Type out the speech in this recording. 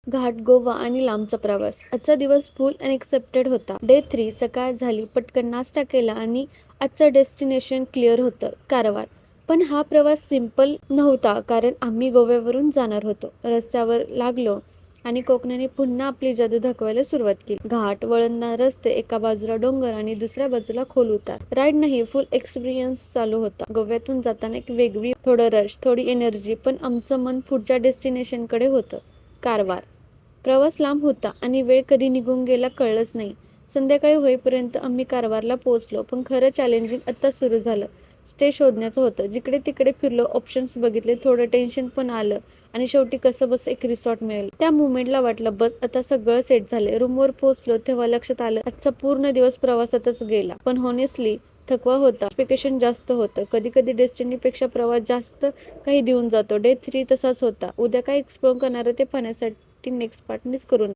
घाट, गोवा आणि लांबचा प्रवास. आजचा दिवस फुल अनएक्सेप्टेड होता. डे 3 सकाळ झाली, पटकन नाश्ता केला आणि आजचं डेस्टिनेशन क्लिअर होतं, कारवार. पण हा प्रवास सिंपल नव्हता, कारण आम्ही गोव्यावरून जाणार होतो. रस्त्यावर लागलो आणि कोकणाने पुन्हा आपली जादू दाखवायला सुरुवात केली. घाट, वळणदार रस्ते, एका बाजूला डोंगर आणि दुसऱ्या बाजूला खोल उतार. राईड नाही, फुल एक्सपिरियन्स चालू होता. गोव्यातून जाताना एक वेगळी, थोडं रश, थोडी एनर्जी, पण आमचं मन पुढच्या डेस्टिनेशनकडे होतं, कारवार. प्रवास लांब होता आणि वेळ कधी निघून गेला कळलंच नाही. संध्याकाळी होईपर्यंत आम्ही कारवारला पोहोचलो, पण खरं चॅलेंजिंग आत्ताच सुरू झालं. स्टे शोधण्याचं होतं. जिकडे तिकडे फिरलो, ऑप्शन्स बघितले, थोडं टेन्शन पण आलं आणि शेवटी कसंबसं एक रिसॉर्ट मिळालं. त्या मोमेंटला वाटलं, बस आता सगळं सेट झालंय. रूमवर पोहोचलो तेव्हा लक्षात आलं, आजचा पूर्ण दिवस प्रवासातच गेला. पण हॉनेस्टली थकवा होता, एक्सपेक्टेशन जास्त होतं. कधी कधी डेस्टिनीपेक्षा प्रवास जास्त काही देऊन जातो. डे 3 तसाच होता. उद्या काय एक्सप्लोर करणार ते पाहण्यासाठी नेक्स्ट पार्ट मिस करू नका.